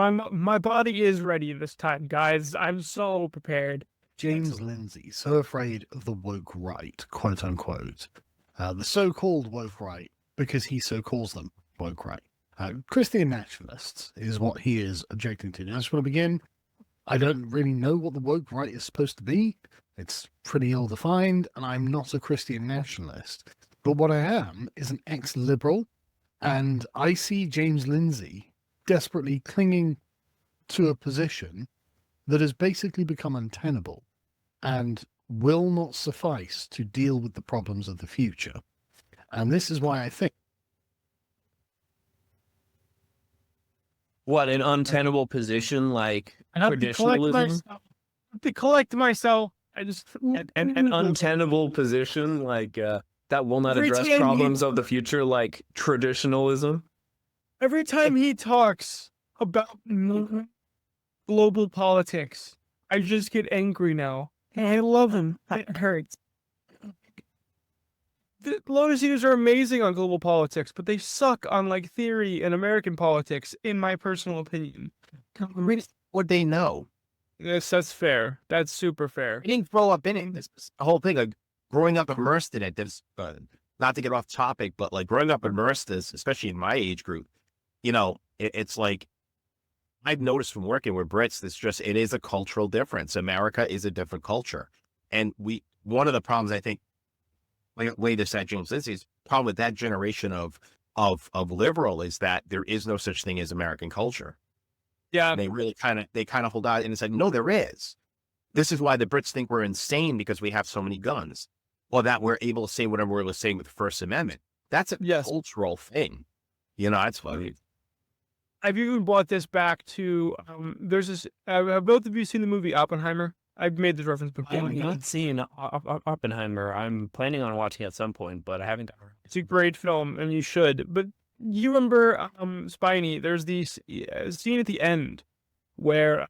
my body is ready this time, guys. I'm so prepared. James Lindsay, so afraid of the woke right, quote unquote, the so-called woke right, because he so calls them woke right. Christian nationalists is what he is objecting to. Now, I just want to begin. I don't really know what the woke right is supposed to be. It's pretty ill-defined, and I'm not a Christian nationalist. But what I am is an ex-liberal, and I see James Lindsay desperately clinging to a position that has basically become untenable and will not suffice to deal with the problems of the future. And this is why I think. What, an untenable position like I have traditionalism? to collect myself. I just An untenable position like that will not Every address time problems of the future like traditionalism? every time he talks about global politics, I just get angry now. And I love him. It hurts. The Lotus Eaters are amazing on global politics, but they suck on like theory and American politics, in my personal opinion. Read what they know. Yes, that's fair. That's super fair. I didn't grow up in it. This whole thing, like growing up immersed in it. This, not to get off topic, but like growing up immersed, especially in my age group, it's like I've noticed from working with Brits, it is a cultural difference. America is a different culture, and one of the problems I think, like way to say James Lindsay's problem with that generation of liberal is that there is no such thing as American culture. Yeah, And they really kind of hold out and said, no, there is. This is why the Brits think we're insane, because we have so many guns. Well, that we're able to say whatever we're saying with the First Amendment. That's a cultural thing. That's funny. I've even brought this back to, there's this, have both of you seen the movie Oppenheimer? I've made this reference before. I have not seen Oppenheimer. I'm planning on watching at some point, but I haven't. It's a great film, and you should. But you remember, Spiney, there's this scene at the end where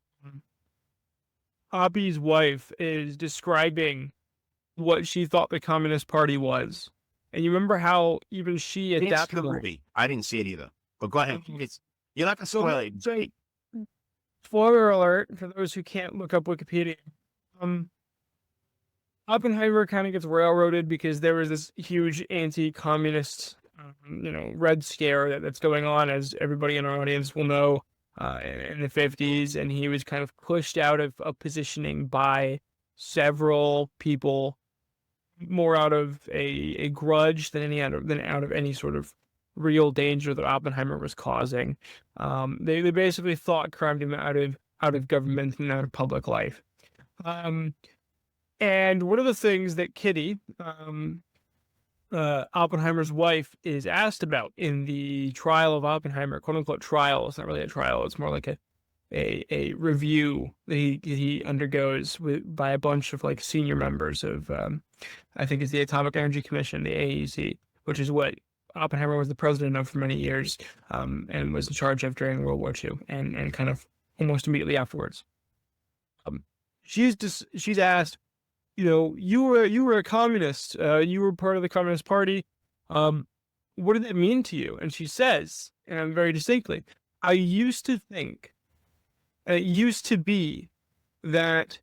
Oppie's wife is describing what she thought the Communist Party was. And you remember how even she at that point... movie. I didn't see it either. But go ahead. You're not going to spoil it. Spoiler alert for those who can't look up Wikipedia. Oppenheimer kind of gets railroaded because there was this huge anti-communist, Red Scare that's going on, as everybody in our audience will know, in the 50s, and he was kind of pushed out of positioning by several people, more out of a grudge than out of any sort of real danger that Oppenheimer was causing. They basically thought crimed him out of government and out of public life. And one of the things that Kitty, Oppenheimer's wife, is asked about in the trial of Oppenheimer, quote unquote trial. It's not really a trial. It's more like a review that he undergoes by a bunch of like senior members of, I think it's the Atomic Energy Commission, the AEC, which is what Oppenheimer was the president of for many years, and was in charge of during World War II and kind of almost immediately afterwards. She's asked, you were a communist, you were part of the Communist Party. What did that mean to you? And she says, and very distinctly, I used to think, and it used to be that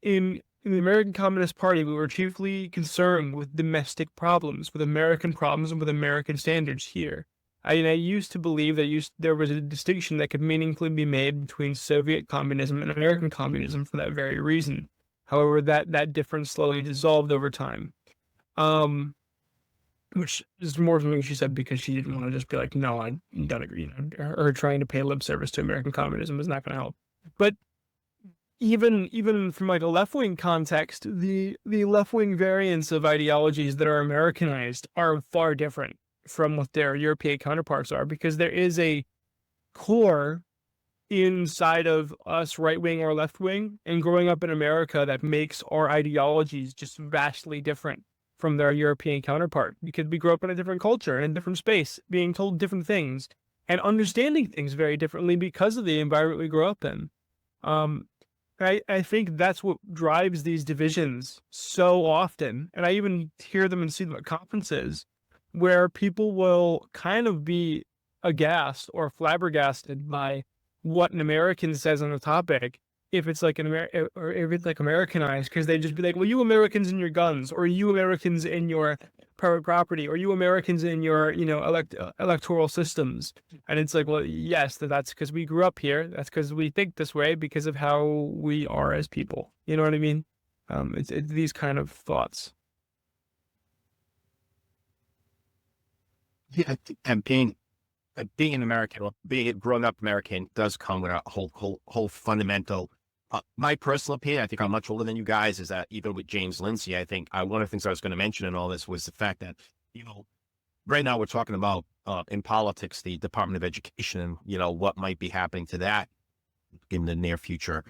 in the American Communist Party, we were chiefly concerned with domestic problems, with American problems, and with American standards here. I used to believe that there was a distinction that could meaningfully be made between Soviet communism and American communism for that very reason. However, that difference slowly dissolved over time. Which is more something she said because she didn't want to just be like, no, I don't agree. Her trying to pay lip service to American communism is not going to help. But even from like a left-wing context, the left-wing variants of ideologies that are Americanized are far different from what their European counterparts are, because there is a core inside of us, right-wing or left-wing, and growing up in America that makes our ideologies just vastly different from their European counterpart, because we grew up in a different culture and a different space, being told different things and understanding things very differently because of the environment we grew up in. I think that's what drives these divisions so often. And I even hear them and see them at conferences where people will kind of be aghast or flabbergasted by what an American says on the topic, if it's like or if it's like Americanized, because they just be like, well, you Americans in your guns, or you Americans in your private property, or you Americans in your, electoral systems. And it's like, well, yes, that's because we grew up here. That's because we think this way because of how we are as people. You know what I mean? It's these kind of thoughts. Yeah, and being an American, well, being a grown-up American does come with a whole fundamental. My personal opinion, I think I'm much older than you guys, is that even with James Lindsay, I think one of the things I was going to mention in all this was the fact that, right now we're talking about in politics, the Department of Education, and, what might be happening to that in the near future.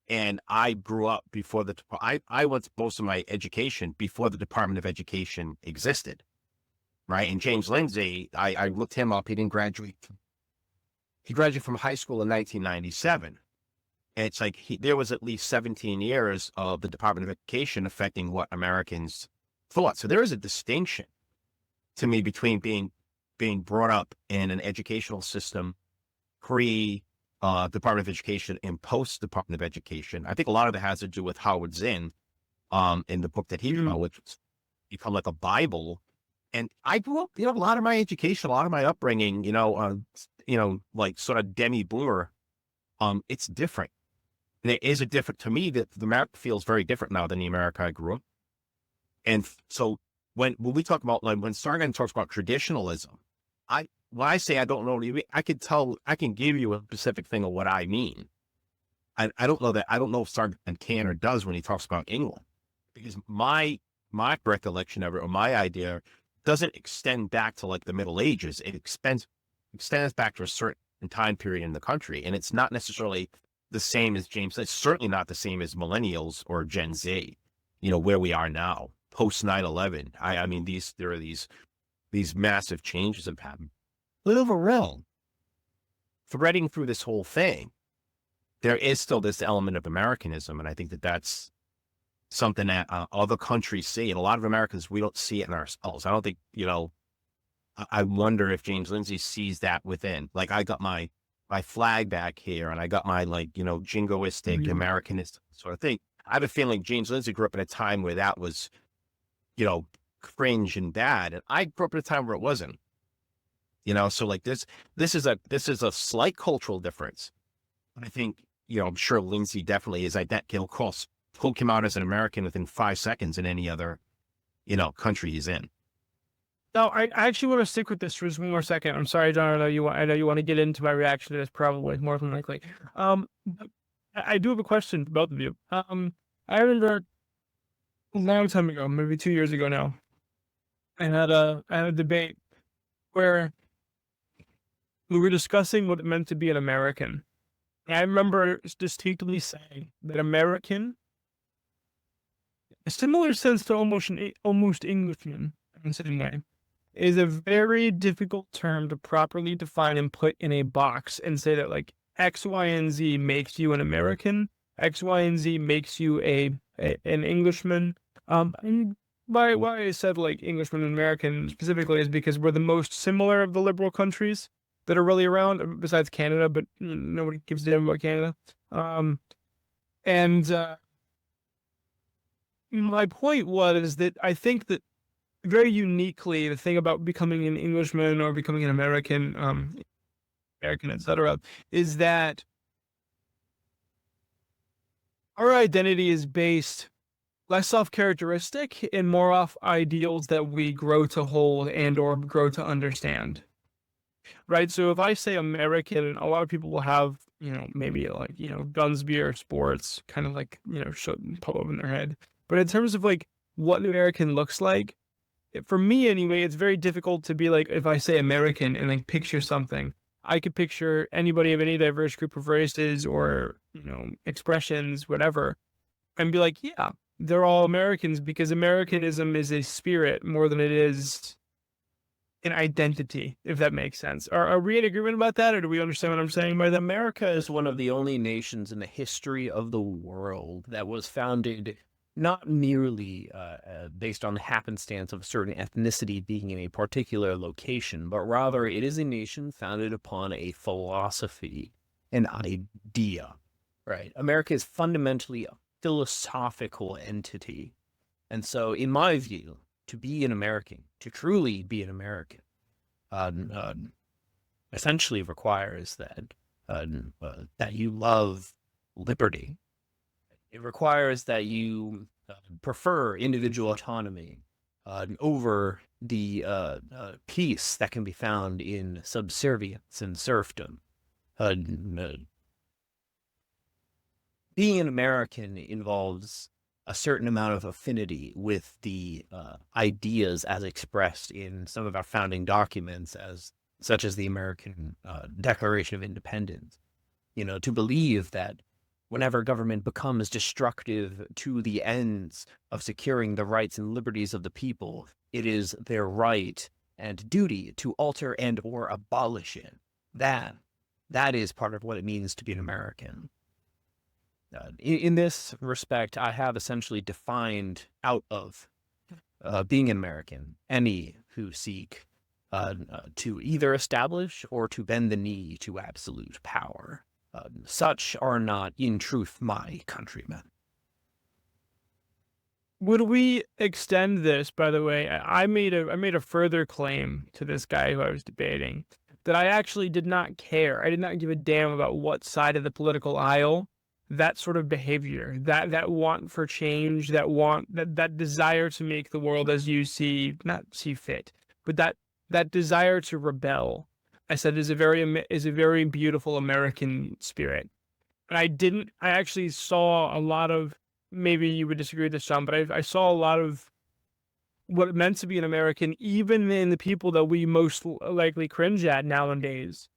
And I grew up before I went most of my education before the Department of Education existed. Right. And James Lindsay, I looked him up. He didn't graduate. He graduated from high school in 1997. And it's like there was at least 17 years of the Department of Education affecting what Americans thought. So there is a distinction to me between being brought up in an educational system pre Department of Education and post Department of Education. I think a lot of it has to do with Howard Zinn in the book that he wrote, which has become like a Bible. And I grew up, a lot of my education, a lot of my upbringing, like sort of demi-boomer, it's different. And it is to me, that the America feels very different now than the America I grew up. And so when we talk about, like, when Sargon talks about traditionalism, when I say I don't know, I can give you a specific thing of what I mean. I don't know if Sargon can or does when he talks about England, because my recollection of it, or my idea, doesn't extend back to like the Middle Ages. It extends back to a certain time period in the country. And it's not necessarily the same as James. It's certainly not the same as millennials or Gen Z, where we are now, post 9/11. I mean, there are these massive changes have happened. But overall, threading through this whole thing, there is still this element of Americanism. And I think that that's something that other countries see, and a lot of Americans, we don't see it in ourselves. I don't think, I wonder if James Lindsay sees that within. Like, I got my flag back here, and I got my, jingoistic Americanist sort of thing. I have a feeling James Lindsay grew up at a time where that was, cringe and bad, and I grew up at a time where it wasn't. So like this is a slight cultural difference. But I think, I'm sure Lindsay definitely is identical. Of course, he'll come out as an American within 5 seconds in any other, country he's in. No, I actually want to stick with this for just one more second. I'm sorry, John. I know you want to get into my reaction to this, probably more than likely. I do have a question for both of you. I remember a long time ago, maybe 2 years ago now, I had a debate where we were discussing what it meant to be an American. And I remember distinctly saying that American, a similar sense to almost Englishman in the same way, is a very difficult term to properly define and put in a box and say that, like, X, Y, and Z makes you an American, X, Y, and Z makes you an Englishman. And why I said like Englishman and American specifically is because we're the most similar of the liberal countries that are really around, besides Canada, but nobody gives a damn about Canada. My point was that I think that very uniquely, the thing about becoming an Englishman or becoming an American, etc., is that our identity is based less off characteristic and more off ideals that we grow to hold and or grow to understand. Right? So if I say American, a lot of people will have, maybe like, guns, beer, sports, kind of like, pop up in their head. But in terms of like what an American looks like, for me anyway, it's very difficult to be like, if I say American and like picture something, I could picture anybody of any diverse group of races or, expressions, whatever, and be like, yeah, they're all Americans, because Americanism is a spirit more than it is an identity, if that makes sense. Are we in agreement about that, or do we understand what I'm saying by that? America is one of the only nations in the history of the world that was founded not merely based on the happenstance of a certain ethnicity being in a particular location, but rather it is a nation founded upon a philosophy an idea, right? America is fundamentally a philosophical entity. And so, in my view, to be an American, to truly be an American, uh, uh, essentially requires that you love liberty. It requires that you prefer individual autonomy over the peace that can be found in subservience and serfdom. Being an American involves a certain amount of affinity with the ideas as expressed in some of our founding documents, such as the American Declaration of Independence. To believe that whenever government becomes destructive to the ends of securing the rights and liberties of the people, it is their right and duty to alter and or abolish it. That is part of what it means to be an American. In this respect, I have essentially defined out of being an American any who seek to either establish or to bend the knee to absolute power. Such are not, in truth, my countrymen. Would we extend this, by the way? I made a further claim to this guy who I was debating that I actually did not care. I did not give a damn about what side of the political aisle that sort of behavior, that want for change, that desire to make the world as you not see fit, but that desire to rebel, I said, is a very beautiful American spirit. And I actually saw a lot of, maybe you would disagree with this, John, but I saw a lot of what it meant to be an American, even in the people that we most likely cringe at nowadays,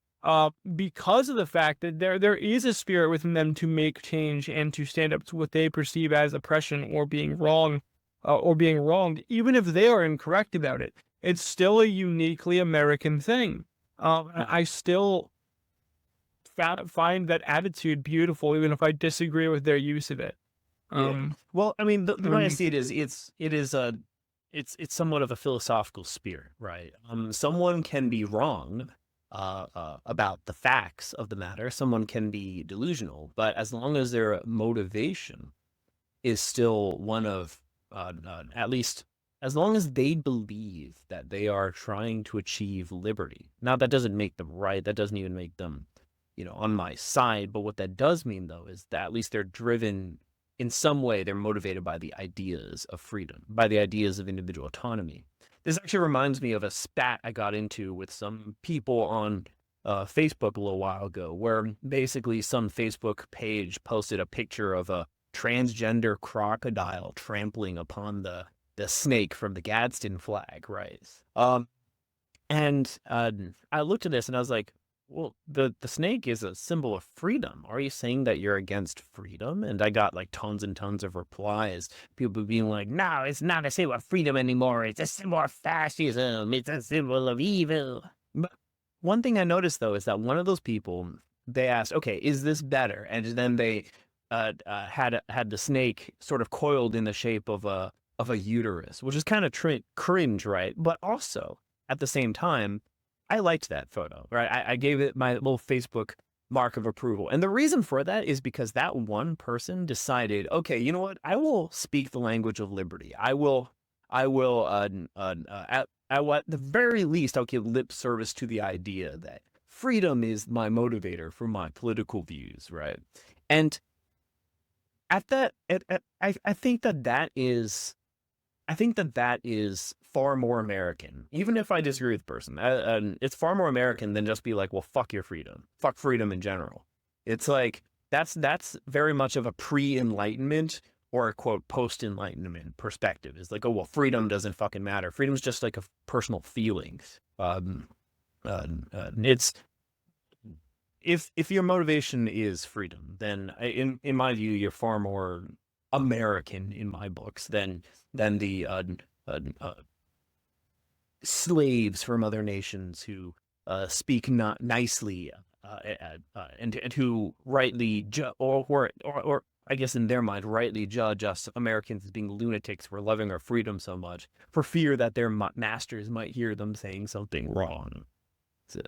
because of the fact that there is a spirit within them to make change and to stand up to what they perceive as oppression or being wrong, or being wronged, even if they are incorrect about it. It's still a uniquely American thing. I still find that attitude beautiful, even if I disagree with their use of it. Well, I mean, the way I see it is, it's somewhat of a philosophical spirit, right? Someone can be wrong about the facts of the matter. Someone can be delusional, but as long as their motivation is still one of, at least as long as they believe that they are trying to achieve liberty. Now, that doesn't make them right. That doesn't even make them, on my side. But what that does mean, though, is that at least they're driven in some way. They're motivated by the ideas of freedom, by the ideas of individual autonomy. This actually reminds me of a spat I got into with some people on Facebook a little while ago, where basically some Facebook page posted a picture of a transgender crocodile trampling upon the snake from the Gadsden flag, right? And I looked at this and I was like, well, the snake is a symbol of freedom. Are you saying that you're against freedom? And I got like tons and tons of replies. People being like, no, it's not a symbol of freedom anymore. It's a symbol of fascism. It's a symbol of evil. But one thing I noticed, though, is that one of those people, they asked, okay, is this better? And then they had the snake sort of coiled in the shape of a uterus, which is kind of cringe, right? But also, at the same time, I liked that photo, right? I gave it my little Facebook mark of approval. And the reason for that is because that one person decided, okay, you know what? I will speak the language of liberty. At the very least, I'll give lip service to the idea that freedom is my motivator for my political views, right? And I think that is far more American, even if I disagree with the person. It's far more American than just be like, well, fuck your freedom. Fuck freedom in general. It's like, that's very much of a pre-Enlightenment or a quote post-Enlightenment perspective. It's like, oh, well, freedom doesn't fucking matter. Freedom's just like a personal feeling. It's, if your motivation is freedom, then in my view, you're far more American in my books than the slaves from other nations who speak not nicely and who rightly or I guess in their mind rightly judge us Americans as being lunatics for loving our freedom so much for fear that their masters might hear them saying something wrong. So.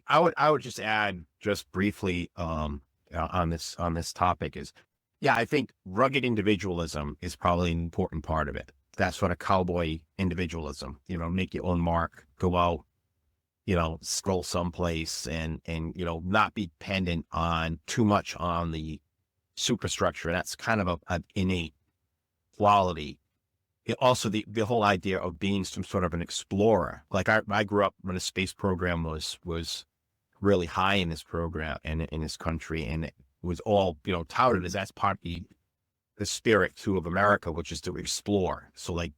I would just add just briefly on this topic is, yeah, I think rugged individualism is probably an important part of it. That sort of cowboy individualism, make your own mark, go out, scroll someplace and not be dependent on too much on the superstructure. That's kind of an innate quality. Also, the whole idea of being some sort of an explorer. Like I grew up when the space program was really high in this program and in this country, and it was all touted as that's part of the spirit too of America, which is to explore. So like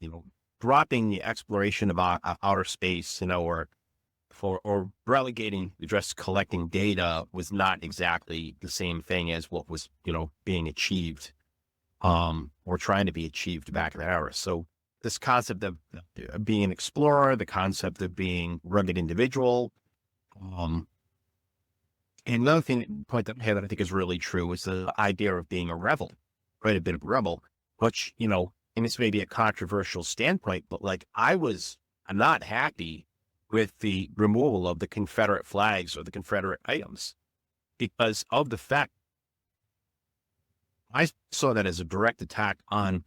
dropping the exploration of outer space, or relegating just collecting data was not exactly the same thing as what was being achieved or trying to be achieved back in that era. So this concept of being an explorer, the concept of being rugged individual, and another point that I think is really true is the idea of being a rebel, right? A bit of a rebel, which, and this may be a controversial standpoint, but like I'm not happy with the removal of the Confederate flags or the Confederate items because of the fact I saw that as a direct attack in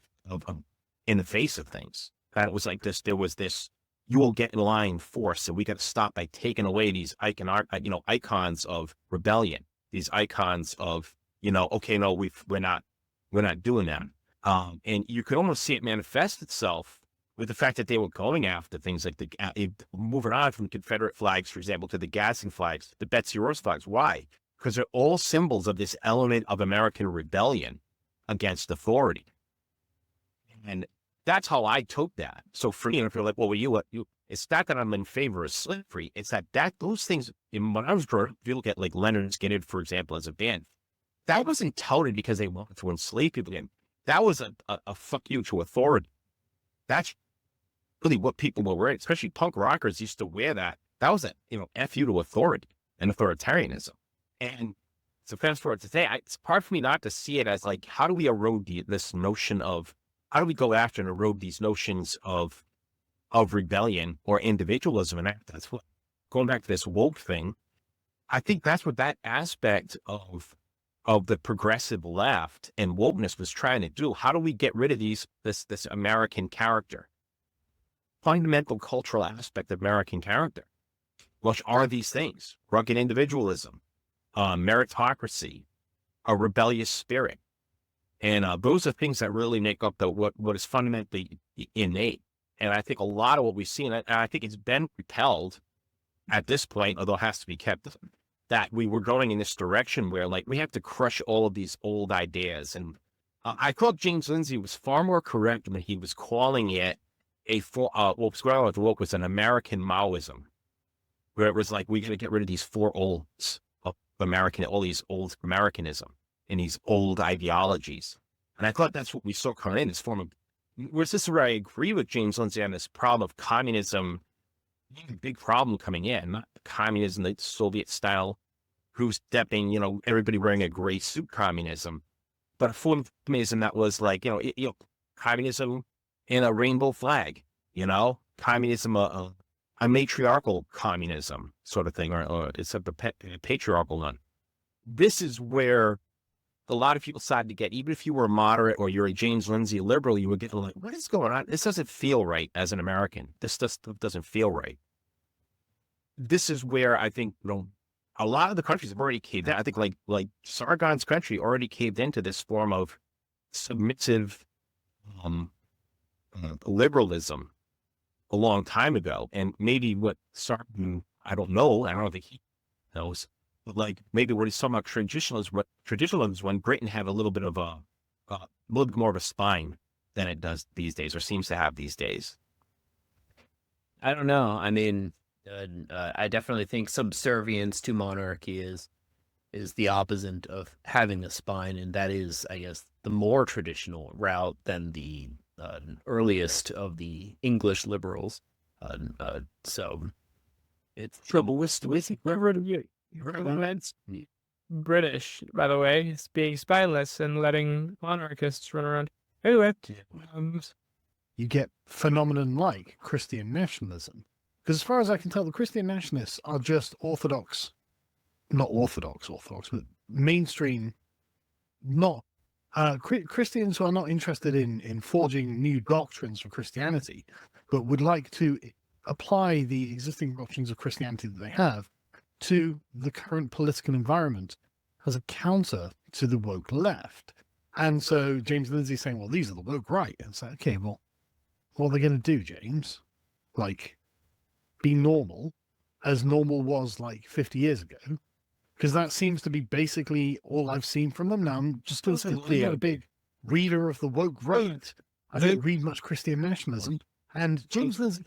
the face of things. That it was like this, there was this, you will get in line force, and we got to stop by taking away these icons of rebellion, these icons of, okay, no, we're not doing that. And you could almost see it manifest itself with the fact that they were going after things like moving on from Confederate flags, for example, to the Gadsden flags, the Betsy Ross flags. Why? Because they're all symbols of this element of American rebellion against authority. And that's how I took that. So for me, if you're like, well, it's not that I'm in favor of slavery. It's that those things, when I was growing up, if you look at like Leonard Skinner, for example, as a band, that wasn't touted because they wanted to enslave people again. That was a fuck you to authority. That's really what people were wearing, especially punk rockers used to wear that. That was F you to authority and authoritarianism. And so fast forward to today, it's hard for me not to see it as like, how do we erode this notion of, how do we go after and erode these notions of rebellion or individualism? And that's what, going back to this woke thing, I think that's what that aspect of the progressive left and wokeness was trying to do. How do we get rid of this American character? Fundamental cultural aspect of American character, which are these things: rugged individualism, meritocracy, a rebellious spirit. And those are things that really make up what is fundamentally innate. And I think a lot of what we've seen, and I think it's been repelled at this point, although it has to be kept, that we were going in this direction where like we have to crush all of these old ideas. And I thought James Lindsay was far more correct when he was calling it what was an American Maoism, where it was like, we got to get rid of these four olds of all these old Americanism and these old ideologies. And I thought that's what we saw coming in this form of, whereas this is where I agree with James Lindsay on this problem of communism, a big problem coming in, not communism, the Soviet style, who's stepping, everybody wearing a gray suit communism, but a form of communism that was like, communism in a rainbow flag, communism, a matriarchal communism sort of thing, or it's a patriarchal one. This is where a lot of people decided to get, even if you were a moderate or you're a James Lindsay liberal, you would get like, what is going on? This doesn't feel right as an American. This just doesn't feel right. This is where I think, a lot of the countries have already caved in. I think like Sargon's country already caved into this form of submissive liberalism a long time ago. And maybe what Sargon, I don't think he knows, but like maybe what he's talking about traditionalism is when Britain had a little bit more of a spine than it does these days, or seems to have these days. I don't know. I mean, I definitely think subservience to monarchy is the opposite of having a spine, and that is, I guess, the more traditional route than the earliest of the English liberals. So it's trouble with British, by the way, is being spineless and letting monarchists run around. Anyway, You get phenomenon like Christian nationalism Because as far as I can tell, the Christian nationalists are just orthodox, not orthodox, but mainstream, not Christians who are not interested in forging new doctrines for Christianity, but would like to apply the existing doctrines of Christianity that they have to the current political environment as a counter to the woke left. And so James Lindsay is saying, well, these are the woke right. And it's like, okay, well, what are they going to do, James? Like, be normal, as normal was like 50 years ago? Because that seems to be basically all I've seen from them. Now, I'm just going to say, I'm not a big reader of the woke right. I don't read much Christian nationalism. And James Lindsay...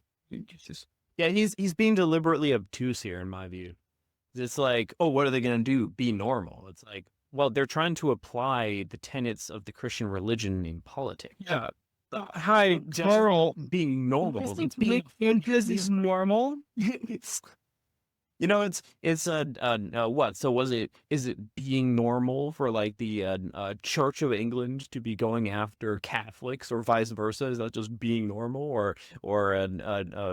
Yeah, he's being deliberately obtuse here, in my view. It's like, oh, what are they going to do? Be normal. It's like, well, they're trying to apply the tenets of the Christian religion in politics. Yeah. Hi, Carl. Being normal. It's being is normal. You know, it's what? So is it being normal for like the Church of England to be going after Catholics or vice versa? Is that just being normal, or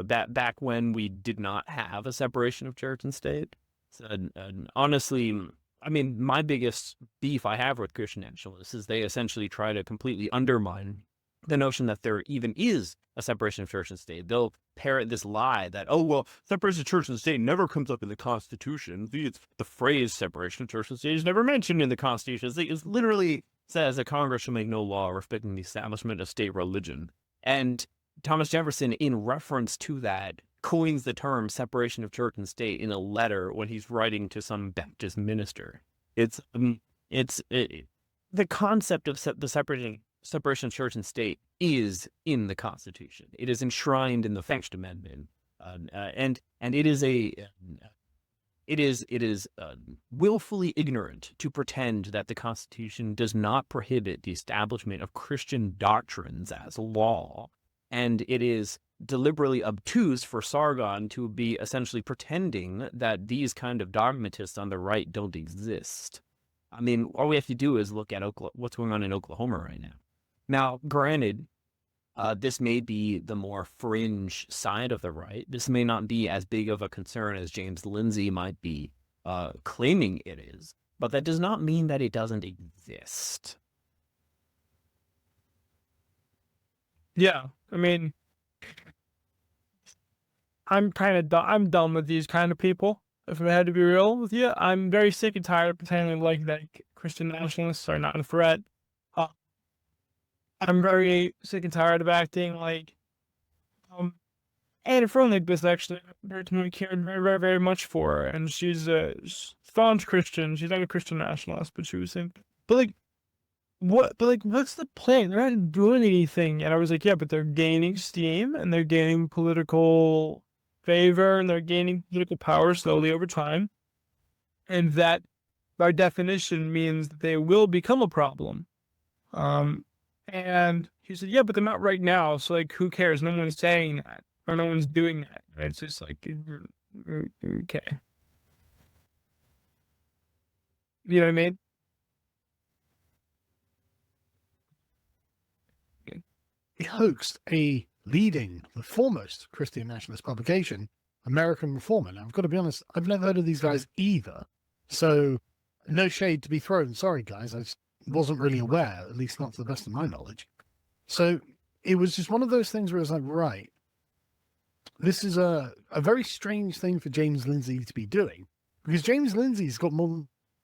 back when we did not have a separation of church and state? So, honestly, I mean, my biggest beef I have with Christian nationalists is they essentially try to completely undermine the notion that there even is a separation of church and state. They'll parrot this lie that, oh, well, separation of church and state never comes up in the Constitution. The phrase separation of church and state is never mentioned in the Constitution. It literally says that Congress shall make no law respecting the establishment of state religion. And Thomas Jefferson, in reference to that, coins the term separation of church and state in a letter when he's writing to some Baptist minister. It's the concept of the separation of church and state is in the Constitution. It is enshrined in the First Amendment, and it is willfully ignorant to pretend that the Constitution does not prohibit the establishment of Christian doctrines as law, and it is deliberately obtuse for Sargon to be essentially pretending that these kind of dogmatists on the right don't exist. I mean, all we have to do is look at what's going on in Oklahoma right now. Now, granted, this may be the more fringe side of the right. This may not be as big of a concern as James Lindsay might be claiming it is, but that does not mean that it doesn't exist. Yeah, I mean, I'm done with these kind of people. If I had to be real with you, I'm very sick and tired of pretending like that Christian nationalists are not a threat. I'm very sick and tired of acting like Anna Fronig was actually a person we cared very, very, very much for, and she's a staunch Christian. She's not a Christian nationalist, but she was saying, what's the plan? They're not doing anything. And I was like, yeah, but they're gaining steam and they're gaining political favor and they're gaining political power slowly over time. And that, by definition, means that they will become a problem. And he said, yeah, but they're not right now. So, like, who cares? No one's saying that. Or no one's doing that. And it's just like, okay. You know what I mean? He hoaxed the foremost Christian nationalist publication, American Reformer. Now, I've got to be honest, I've never heard of these guys either. So, no shade to be thrown. Sorry, guys. I just wasn't really aware, at least not to the best of my knowledge. So, it was just one of those things where I was like, right, this is a very strange thing for James Lindsay to be doing. Because James Lindsay's got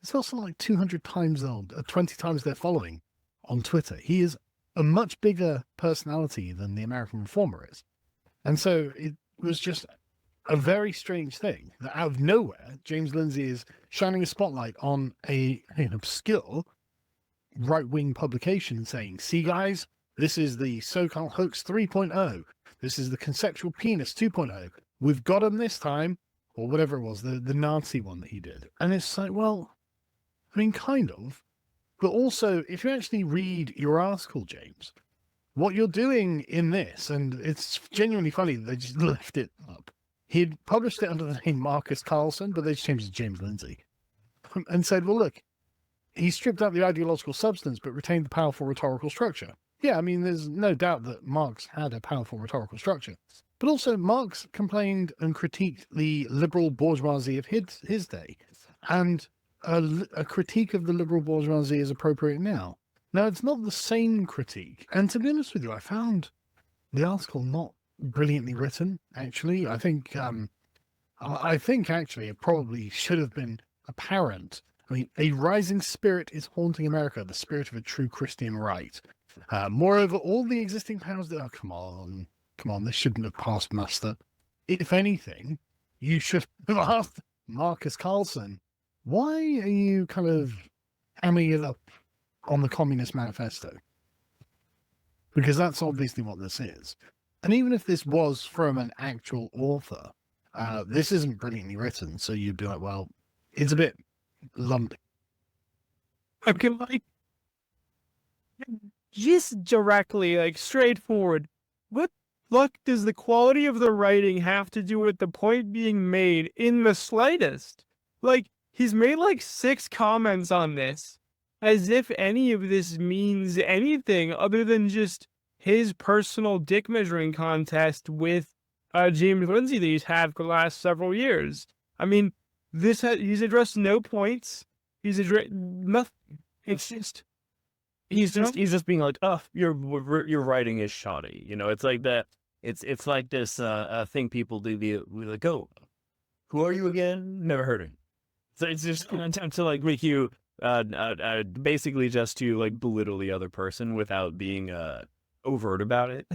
it's got something like 200 times, 20 times their following on Twitter. He is a much bigger personality than the American Reformer is. And so it was just a very strange thing that out of nowhere, James Lindsay is shining a spotlight on an obscure right-wing publication and saying, see guys, this is the so-called hoax 3.0. This is the conceptual penis 2.0. We've got him this time, or whatever it was, the Nazi one that he did. And it's like, well, I mean, kind of. But also, if you actually read your article, James, what you're doing in this, and it's genuinely funny that they just left it up. He'd published it under the name Marcus Carlson, but they just changed it to James Lindsay. And said, well, look, he stripped out the ideological substance, but retained the powerful rhetorical structure. Yeah, I mean, there's no doubt that Marx had a powerful rhetorical structure, but also Marx complained and critiqued the liberal bourgeoisie of his day, and a critique of the liberal bourgeoisie is appropriate now. Now, it's not the same critique, and to be honest with you, I found the article not brilliantly written. Actually, I think actually it probably should have been apparent. I mean, a rising spirit is haunting America, the spirit of a true Christian right. Moreover, all the existing powers that come on, this shouldn't have passed muster. If anything, you should have asked Marcus Carlson, why are you kind of hamming it up on the Communist Manifesto? Because that's obviously what this is. And even if this was from an actual author, this isn't brilliantly written, so you'd be like, well, it's a bit lumpy. Okay, like, just directly, like, straightforward, what fuck does the quality of the writing have to do with the point being made in the slightest? Like, he's made like 6 comments on this, as if any of this means anything other than just his personal dick measuring contest with James Lindsay that he's had for the last several years. I mean, he's addressed no points. He's addressed nothing. It's just he's just being like, oh, your writing is shoddy. You know, it's like that. It's like this thing people do. We like, oh, who are you again? Never heard of him. So it's just an attempt to like make you basically just to like belittle the other person without being overt about it.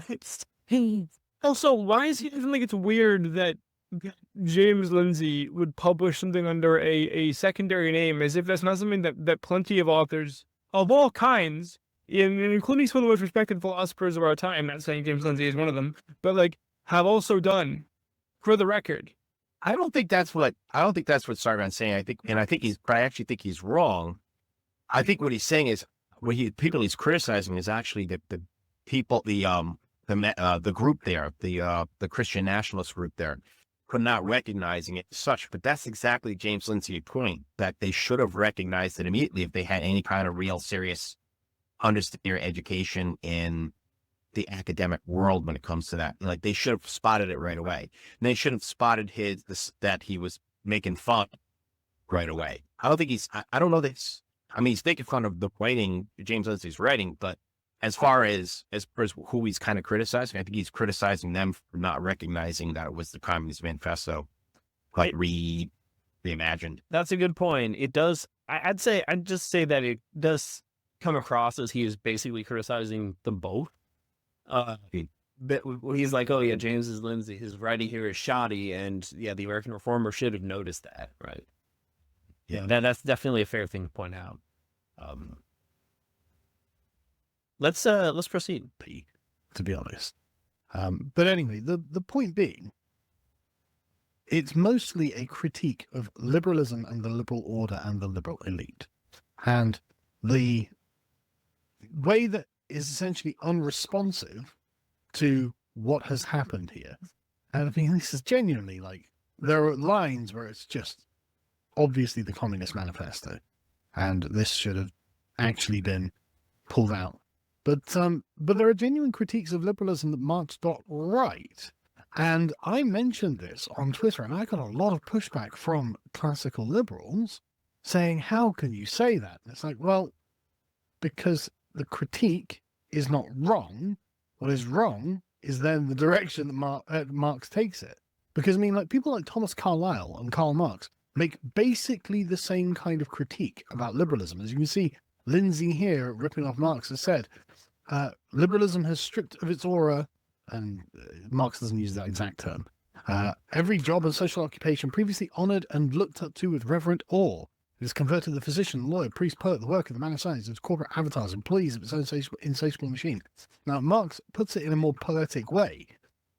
Also, why is he think it's weird that James Lindsay would publish something under a secondary name, as if that's not something that plenty of authors of all kinds, including some of the most respected philosophers of our time, not saying James Lindsay is one of them, but like have also done, for the record. I don't think that's what Sargon's saying. I actually think he's wrong. I think what he's saying is people he's criticizing is actually the people, the group there, the Christian nationalist group there, for not recognizing it as such. But that's exactly James Lindsay's point, that they should have recognized it immediately if they had any kind of real serious understanding or education in the academic world when it comes to that. Like, they should have spotted it right away. And they should have spotted that he was making fun right away. I don't think I don't know this. I mean, he's making fun of the writing, James Lindsay's writing, but as far as who he's kind of criticizing, I think he's criticizing them for not recognizing that it was the Communist Manifesto, like reimagined. That's a good point. It does. I'd just say that it does come across as he is basically criticizing them both. But he's like, oh yeah, James Lindsay, his writing here is shoddy, and yeah, the American Reformer should have noticed that, right? Yeah, that's definitely a fair thing to point out. Let's proceed. To be honest, but anyway, the point being, it's mostly a critique of liberalism and the liberal order and the liberal elite, and the way that is essentially unresponsive to what has happened here. And I mean, this is genuinely like, there are lines where it's just obviously the Communist Manifesto, and this should have actually been pulled out. But there are genuine critiques of liberalism that Marx got right. And I mentioned this on Twitter, and I got a lot of pushback from classical liberals saying, how can you say that? And it's like, well, because the critique is not wrong. What is wrong is then the direction that Marx takes it. Because, I mean, like, people like Thomas Carlyle and Karl Marx make basically the same kind of critique about liberalism. As you can see, Lindsay here, ripping off Marx, has said, liberalism has stripped of its aura, and Marx doesn't use that exact term, every job and social occupation previously honoured and looked up to with reverent awe. It has converted the physician, lawyer, priest, poet, the worker, the man of science, its corporate avatars, employees of its own insatiable machine. Now, Marx puts it in a more poetic way,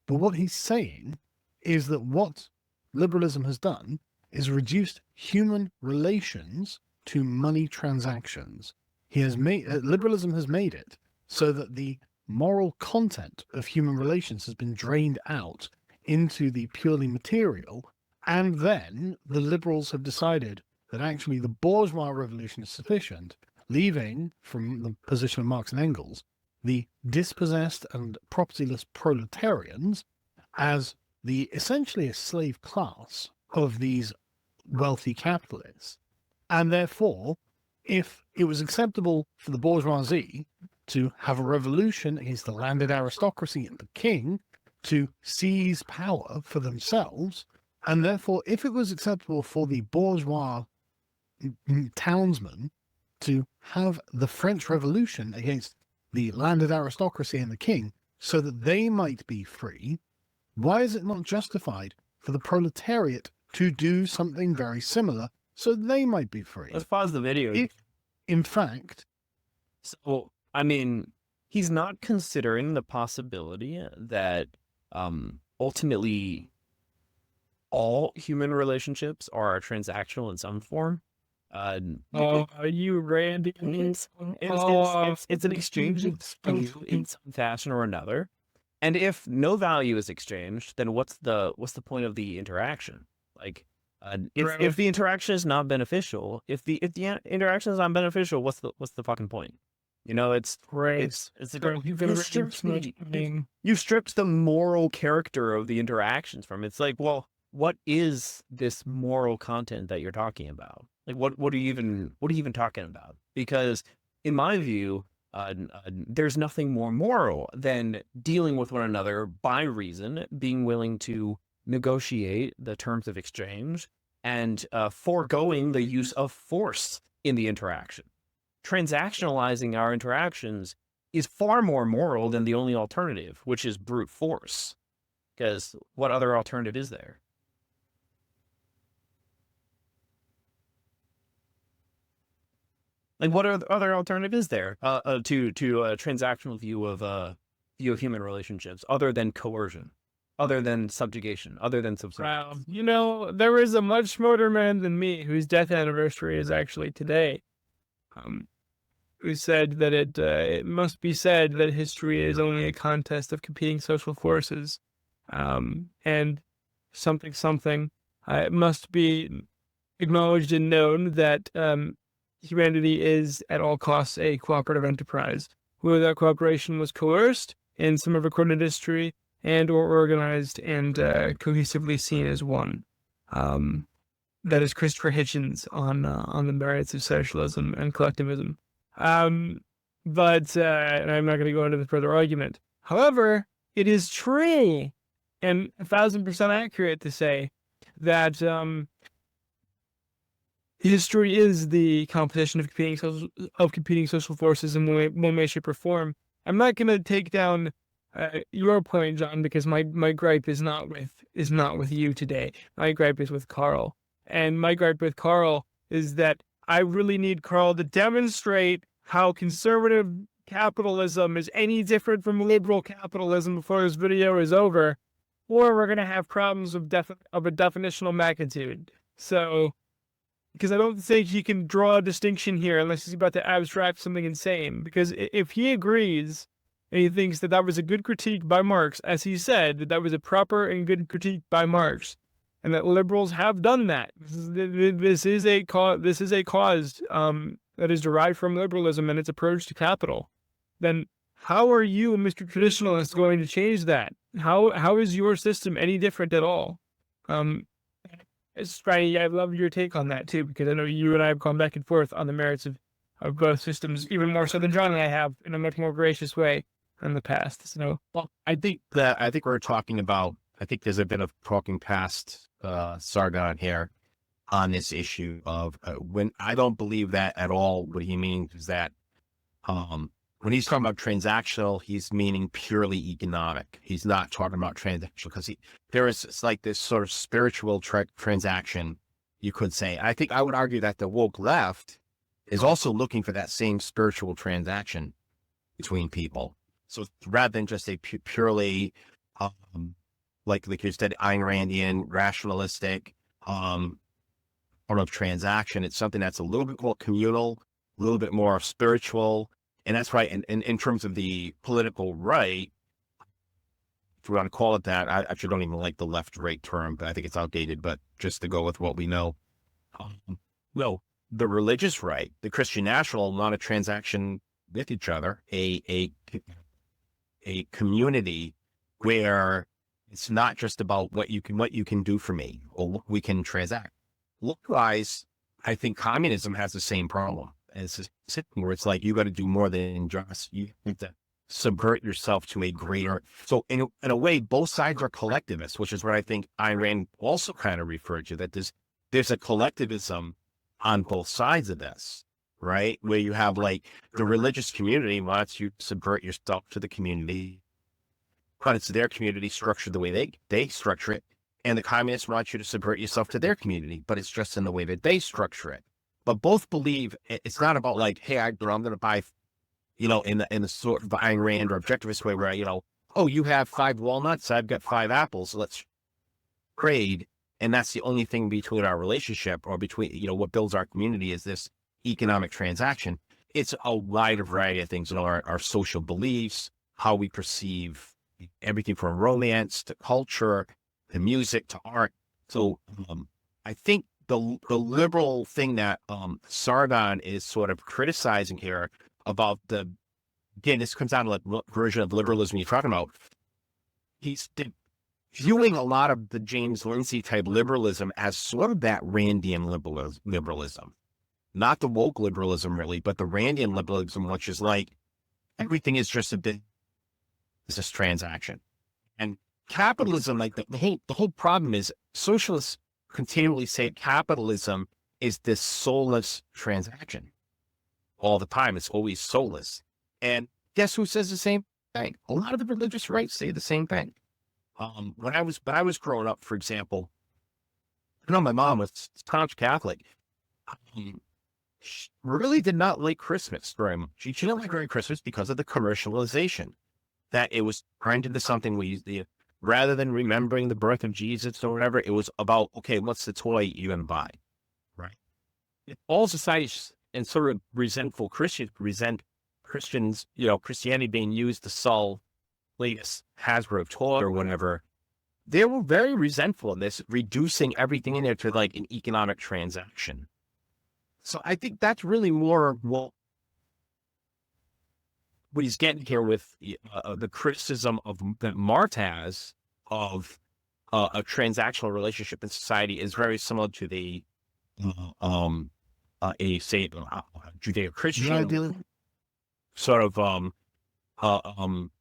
but what he's saying is that what liberalism has done is reduced human relations to money transactions. Liberalism has made it so that the moral content of human relations has been drained out into the purely material, and then the liberals have decided that actually the bourgeois revolution is sufficient, leaving, from the position of Marx and Engels, the dispossessed and propertyless proletarians as the essentially a slave class of these wealthy capitalists. And therefore, if it was acceptable for the bourgeoisie to have a revolution against the landed aristocracy and the king to seize power for themselves, and therefore if it was acceptable for the bourgeois townsmen to have the French Revolution against the landed aristocracy and the king so that they might be free, why is it not justified for the proletariat to do something very similar so they might be free? Let's pause the video. If, in fact... So, I mean, he's not considering the possibility that ultimately all human relationships are transactional in some form. You Randy. It's an exchange of value in some fashion or another. And if no value is exchanged, then what's the point of the interaction? Like, if the interaction is not beneficial, if the interaction is not beneficial, what's the fucking point? You know, you stripped the moral character of the interactions from it. It's like, well, what is this moral content that you're talking about? Like, what are you even talking about? Because in my view, there's nothing more moral than dealing with one another by reason, being willing to negotiate the terms of exchange, and foregoing the use of force in the interaction. Transactionalizing our interactions is far more moral than the only alternative, which is brute force. Because what other alternative is there? Like, what other alternative is there to a transactional view of human relationships other than coercion, other than subjugation, other than subservience? Wow. You know, there is a much smarter man than me whose death anniversary is actually today, who said that it must be said that history is only a contest of competing social forces, and something. It must be acknowledged and known that humanity is at all costs a cooperative enterprise, whether that cooperation was coerced in some of recorded history and or organized and cohesively seen as one. That is Christopher Hitchens on the merits of socialism and collectivism. But and I'm not going to go into the further argument. However, it is true and 1,000% accurate to say that history is the competition of competing social forces in one way, shape, or form. I'm not going to take down your point, John, because my gripe is not with you today. My gripe is with Carl, and my gripe with Carl is that I really need Carl to demonstrate how conservative capitalism is any different from liberal capitalism before this video is over, or we're going to have problems of a definitional magnitude. So, because I don't think he can draw a distinction here unless he's about to abstract something insane. Because if he agrees and he thinks that that was a good critique by Marx, as he said, that was a proper and good critique by Marx, and that liberals have done that. This is a cause that is derived from liberalism and its approach to capital. Then how are you, Mr. Traditionalist, going to change that? How is your system any different at all? Spiney, I love your take on that too, because I know you and I have gone back and forth on the merits of both systems, even more so than John and I have, in a much more gracious way in the past. So, well, I think we're talking about. I think there's a bit of talking past Sargon here on this issue of when I don't believe that at all. What he means is that when he's talking about transactional, he's meaning purely economic. He's not talking about transactional because it's like this sort of spiritual transaction, you could say. I think I would argue that the woke left is also looking for that same spiritual transaction between people. So rather than just a purely, like you said, Ayn Randian, rationalistic, sort of transaction, it's something that's a little bit more communal, a little bit more spiritual. And that's right. And in terms of the political right, if we want to call it that, I actually don't even like the left-right term, but I think it's outdated. But just to go with what we know, well, the religious right, the Christian national, not a transaction with each other, a a community where it's not just about what you can do for me or what we can transact. Look-wise, I think communism has the same problem as where it's like you got to do more than just you have to subvert yourself to a greater. So in a way, both sides are collectivists, which is what I think Ayn Rand also kind of referred to. That there's a collectivism on both sides of this, right? Where you have like the religious community wants you to subvert yourself to the community, but it's their community structured the way they structure it. And the communists want you to subvert yourself to their community, but it's just in the way that they structure it. But both believe it's not about like, hey, I'm going to buy, in the sort of Ayn Rand or objectivist way where, oh, you have 5 walnuts, I've got 5 apples, let's trade. And that's the only thing between our relationship or between, what builds our community is this economic transaction. It's a wider variety of things, our social beliefs, how we perceive everything from romance to culture, to music, to art. So I think the liberal thing that Sargon is sort of criticizing here about again, this comes down to like what version of liberalism you're talking about. He's viewing a lot of the James Lindsay type liberalism as sort of that Randian liberalism. Not the woke liberalism really, but the Randian liberalism, which is like everything is just a business transaction. And capitalism, like the whole problem is socialists continually say capitalism is this soulless transaction all the time. It's always soulless. And guess who says the same thing? A lot of the religious rights say the same thing. When I was growing up, for example, my mom was staunch Catholic. She really did not like Christmas very much. She didn't like Christmas because of the commercialization, that it was turned into something rather than remembering the birth of Jesus or whatever, it was about, okay, what's the toy you're going to buy, right? All societies and sort of resentful Christians resent Christians, Christianity being used to solve latest Hasbro toy or whatever. They were very resentful of this, reducing everything in there to like an economic transaction. So I think that's really more what he's getting here with the criticism that Marx has of a transactional relationship in society is very similar to the Judeo-Christian sort of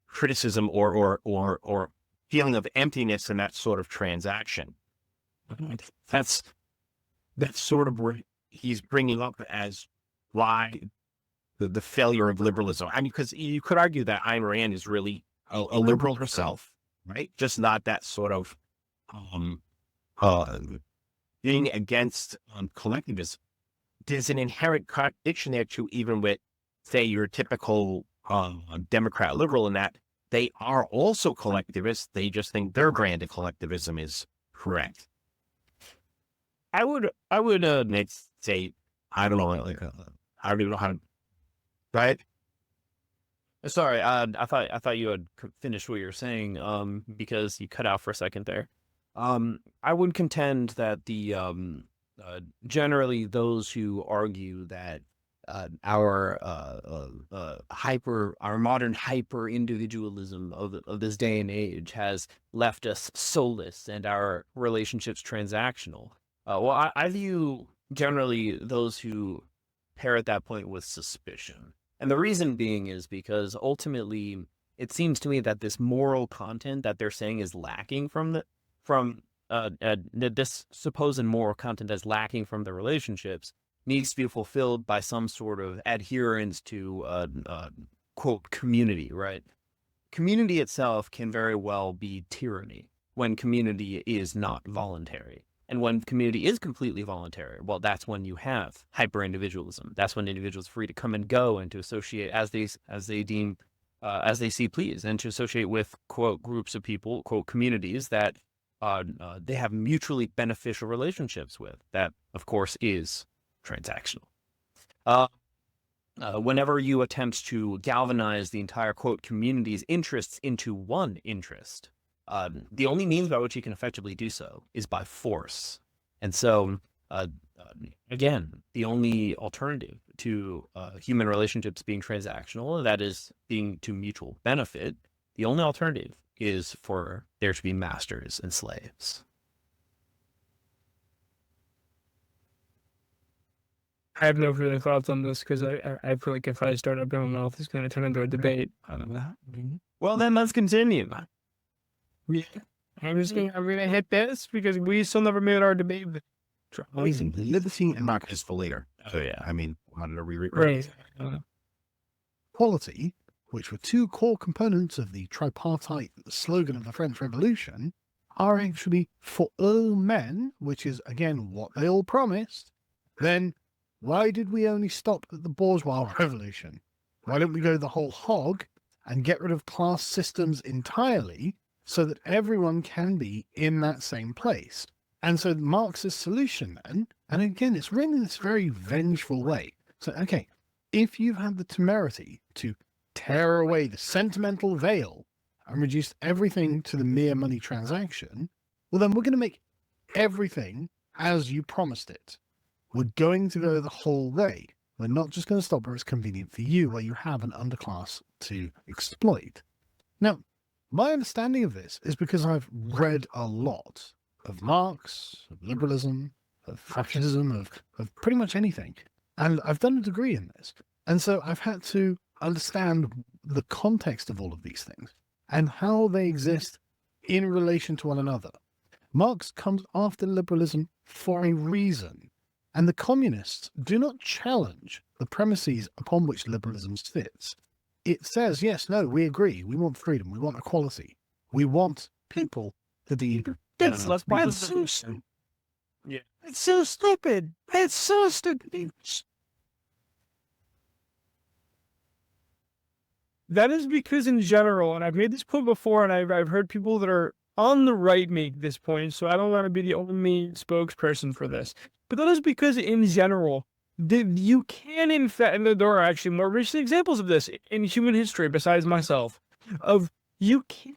criticism or feeling of emptiness in that sort of transaction. That's sort of where he's bringing up as why the failure of liberalism. I mean, because you could argue that Ayn Rand is really a liberal herself, right? Just not that sort of being against collectivism. There's an inherent contradiction there too, even with, say, your typical Democrat liberal, in that they are also collectivists. They just think their brand of collectivism is correct. I would say, I don't know, like, I don't even know how to. Right. Sorry, I thought you had finished what you were saying, because you cut out for a second there. I would contend that the generally those who argue that our modern hyper individualism of this day and age has left us soulless and our relationships transactional. Well, I view generally those who parrot that point with suspicion. And the reason being is because ultimately it seems to me that this moral content that they're saying is lacking from this supposed moral content as lacking from the relationships needs to be fulfilled by some sort of adherence to quote community, right? Community itself can very well be tyranny when community is not voluntary. And when community is completely voluntary, well, that's when you have hyper-individualism. That's when individuals are free to come and go and to associate as they see please, and to associate with, quote, groups of people, quote, communities that they have mutually beneficial relationships with. That, of course, is transactional. Whenever you attempt to galvanize the entire, quote, community's interests into one interest, the only means by which you can effectively do so is by force. And so, again, the only alternative to human relationships being transactional, and that is being to mutual benefit, the only alternative is for there to be masters and slaves. I have no further thoughts on this because I feel like if I start up my mouth, it's going to turn into a debate. I don't know. Well, then let's continue. Yeah. I'm gonna hit this because we still never made our debate. Liberty and Marcus for later. Oh, yeah. I mean, wanted to reread. Right. Equality, which were two core components of the tripartite slogan of the French Revolution, are actually for all men, which is, again, what they all promised. Then why did we only stop at the bourgeois revolution? Why don't we go the whole hog and get rid of class systems entirely so that everyone can be in that same place? And so Marx's solution then, and again, it's written in this very vengeful way. So, okay, if you've had the temerity to tear away the sentimental veil and reduce everything to the mere money transaction, well, then we're going to make everything as you promised it. We're going to go the whole way. We're not just going to stop where it's convenient for you, where you have an underclass to exploit. Now, my understanding of this is because I've read a lot of Marx, of liberalism, of fascism, of pretty much anything. And I've done a degree in this. And so I've had to understand the context of all of these things and how they exist in relation to one another. Marx comes after liberalism for a reason. And the communists do not challenge the premises upon which liberalism sits. It says, yes, no, we agree. We want freedom. We want equality. We want people to be... It's so stupid. Yeah. It's so stupid. It's so stupid. That is because in general, and I've made this point before, and I've heard people that are on the right make this point, so I don't want to be the only spokesperson for this. But that is because in general, you can in fact, and there are actually more recent examples of this in human history besides myself, of you can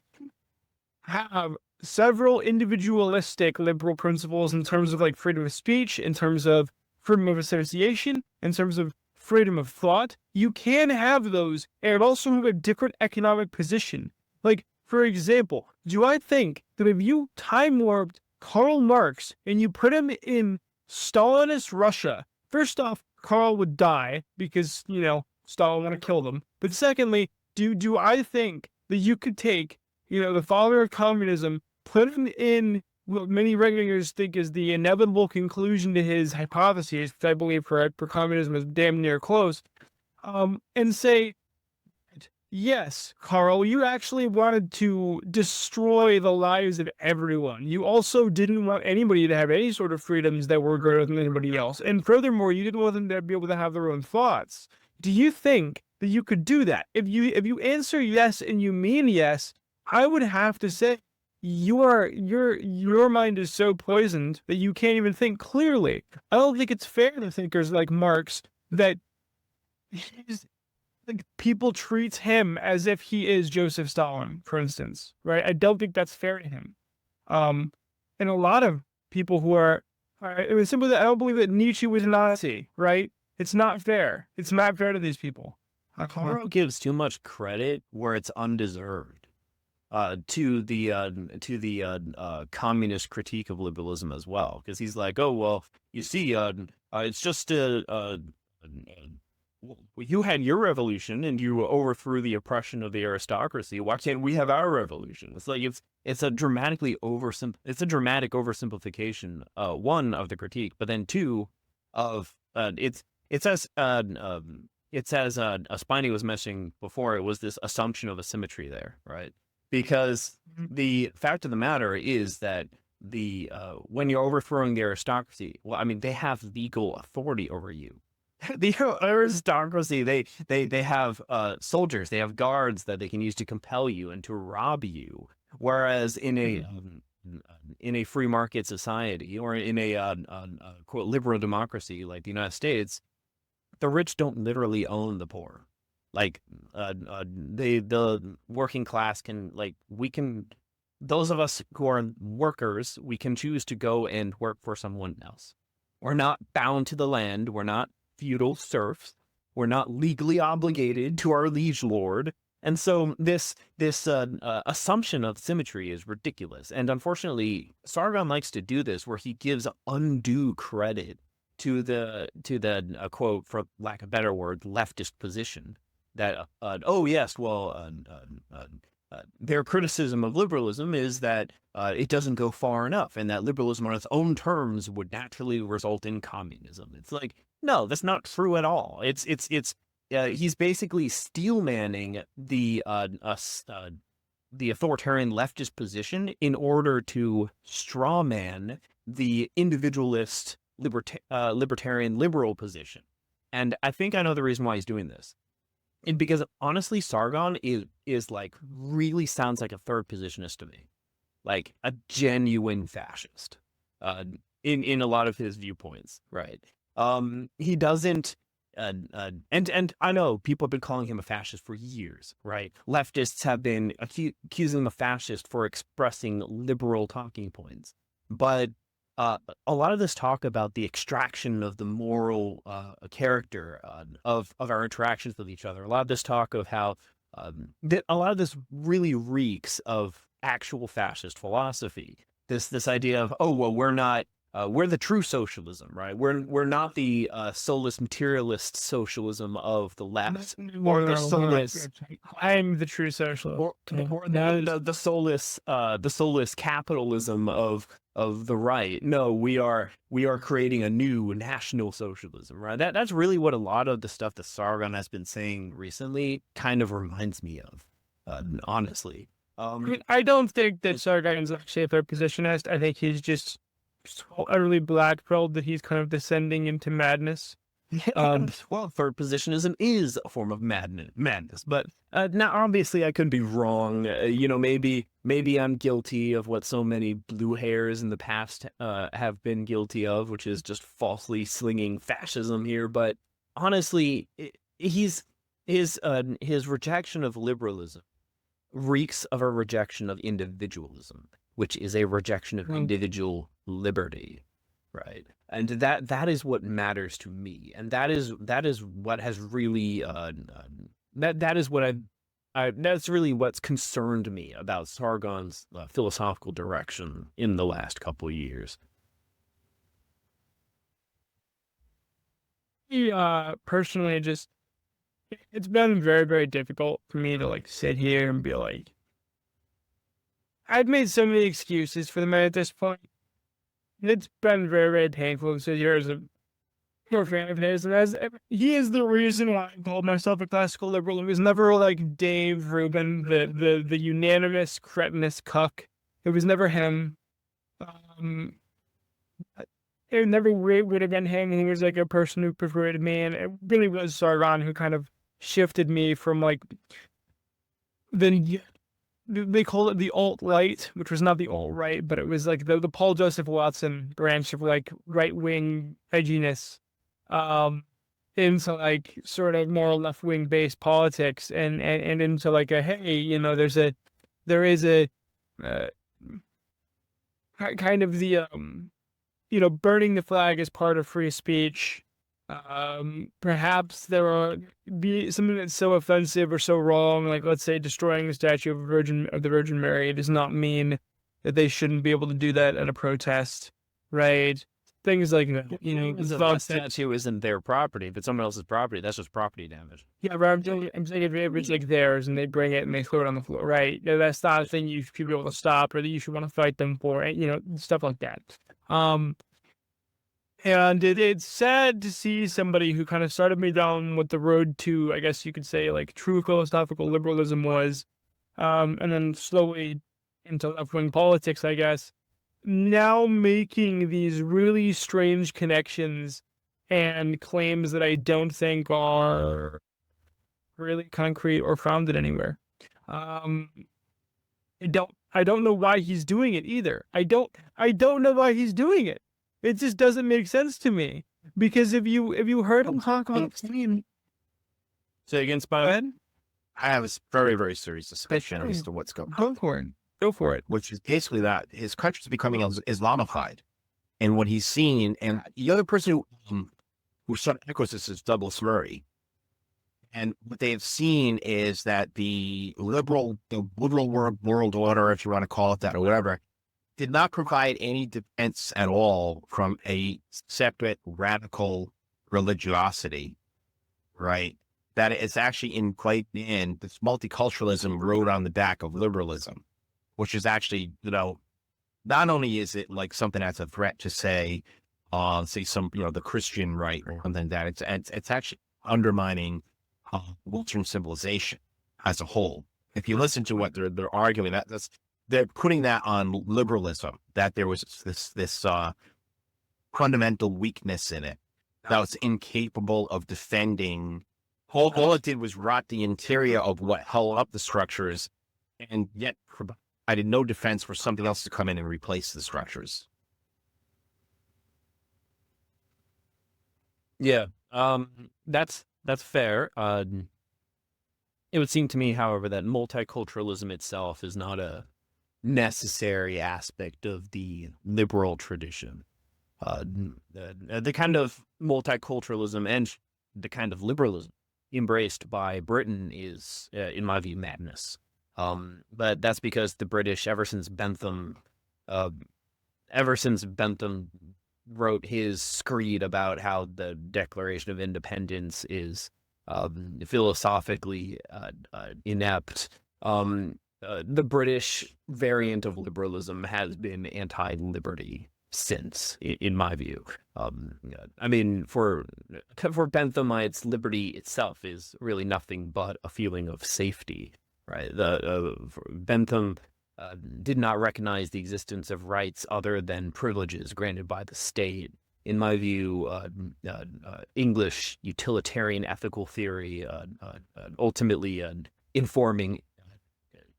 have several individualistic liberal principles in terms of like freedom of speech, in terms of freedom of association, in terms of freedom of thought. You can have those and also have a different economic position. Like, for example, do I think that if you time warped Karl Marx and you put him in Stalinist Russia, first off, Karl would die because, Stalin would kill them. But secondly, do I think that you could take, the father of communism, put him in what many regulators think is the inevitable conclusion to his hypotheses, which I believe for communism is damn near close, and say, yes, Karl, you actually wanted to destroy the lives of everyone. You also didn't want anybody to have any sort of freedoms that were greater than anybody else. And furthermore, you didn't want them to be able to have their own thoughts. Do you think that you could do that? If you answer yes and you mean yes, I would have to say your mind is so poisoned that you can't even think clearly. I don't think it's fair to thinkers like Marx that people treat him as if he is Joseph Stalin, for instance, right? I don't think that's fair to him. And a lot of people who are, it was simply that I don't believe that Nietzsche was a Nazi, right? It's not fair. It's not fair to these people. Karl gives too much credit where it's undeserved. To the communist critique of liberalism as well, because he's like, oh well, you see, it's just you had your revolution and you overthrew the oppression of the aristocracy. Why can't we have our revolution? It's like it's a dramatic oversimplification. One, of the critique, but then two, of it's as Spiney was mentioning before, it was this assumption of a symmetry there, right? Because the fact of the matter is that when you're overthrowing the aristocracy, well, I mean, they have legal authority over you. The aristocracy, they have soldiers, they have guards that they can use to compel you and to rob you. Whereas in a free market society or in a quote liberal democracy like the United States, the rich don't literally own the poor. Like the working class can, like, those of us who are workers, we can choose to go and work for someone else. We're not bound to the land. We're not feudal serfs. We're not legally obligated to our liege lord. And so this assumption of symmetry is ridiculous. And unfortunately, Sargon likes to do this where he gives undue credit to the quote, for lack of a better word, leftist position that, oh, yes, well, their criticism of liberalism is that it doesn't go far enough and that liberalism on its own terms would naturally result in communism. It's like, no, that's not true at all. He's basically steelmanning the authoritarian leftist position in order to strawman the individualist libertarian liberal position. And I think I know the reason why he's doing this. And because honestly, Sargon is like really sounds like a third positionist to me, like a genuine fascist, in a lot of his viewpoints, right? He doesn't, and I know people have been calling him a fascist for years, right? Leftists have been accusing him of fascist for expressing liberal talking points, but a lot of this talk about the extraction of the moral character of our interactions with each other, a lot of this talk of how a lot of this really reeks of actual fascist philosophy. This idea of, oh, well, we're the true socialism, right? We're not the soulless materialist socialism of the left, or the soulless. I'm the true socialist, or the soulless capitalism of the right. No, we are creating a new national socialism, right? That's really what a lot of the stuff that Sargon has been saying recently kind of reminds me of, honestly. I mean, I don't think that Sargon's actually a third positionist. I think he's just so utterly black-pilled that he's kind of descending into madness. Well, third positionism is a form of madness, but now obviously I could be wrong. Maybe I'm guilty of what so many blue hairs in the past have been guilty of, which is just falsely slinging fascism here. But honestly, his rejection of liberalism reeks of a rejection of individualism, which is a rejection of individual liberty, right? And that is what matters to me, and that is what has really that's really what's concerned me about Sargon's philosophical direction in the last couple of years. Personally, it's been very, very difficult for me to like sit here and be like, I've made so many excuses for the man at this point. It's been very, very painful to sit here as a fan of his, and he is the reason why I called myself a classical liberal. It was never like Dave Rubin, the unanimous cretinous cuck. It was never him. It never would have been him. He was like a person who preferred me, and it really was Sargon who kind of shifted me from like they call it the alt-right, which was not the alt-right, but it was like the Paul Joseph Watson branch of like right-wing edginess, into like sort of more left-wing based politics, and into like a, hey, there is a kind of the burning the flag as part of free speech. Perhaps there be something that's so offensive or so wrong, like let's say destroying the statue of the Virgin Mary, does not mean that they shouldn't be able to do that at a protest, right? Things like that, the statue isn't their property. If it's someone else's property, that's just property damage. Yeah, but I'm saying if it's like theirs and they bring it and they throw it on the floor, right? That's not a thing you should be able to stop or that you should want to fight them for, stuff like that. And it's sad to see somebody who kind of started me down what the road to, I guess you could say, like true philosophical liberalism was, and then slowly into left-wing politics, I guess, now making these really strange connections and claims that I don't think are really concrete or founded anywhere. I don't know why he's doing it either. I don't know why he's doing it. It just doesn't make sense to me, because if you heard him talk about say again, Spiney, I have a very, very serious suspicion as to what's going on. Go for it. Which is basically that his country is becoming Islamified, and what he's seeing, and the other person who who sort of echoes this as Douglas Murray. And what they have seen is that the liberal world order, if you want to call it that or whatever, did not provide any defense at all from a separate radical religiosity, right? That it's actually quite in this multiculturalism rode on the back of liberalism, which is actually, not only is it like something that's a threat to say some, the Christian right or something like that, it's actually undermining Western civilization as a whole. If you listen to what they're arguing, they're putting that on liberalism, that there was this fundamental weakness in it that was incapable of defending. All it did was rot the interior of what held up the structures, and yet provided no defense for something else to come in and replace the structures. Yeah, that's fair. It would seem to me, however, that multiculturalism itself is not a necessary aspect of the liberal tradition. The kind of multiculturalism and the kind of liberalism embraced by Britain is, in my view, madness. But that's because the British, ever since Bentham wrote his screed about how the Declaration of Independence is philosophically inept, the British variant of liberalism has been anti-liberty since, in my view. I mean, for Benthamites, liberty itself is really nothing but a feeling of safety, right? Bentham did not recognize the existence of rights other than privileges granted by the state. In my view, English utilitarian ethical theory, ultimately informing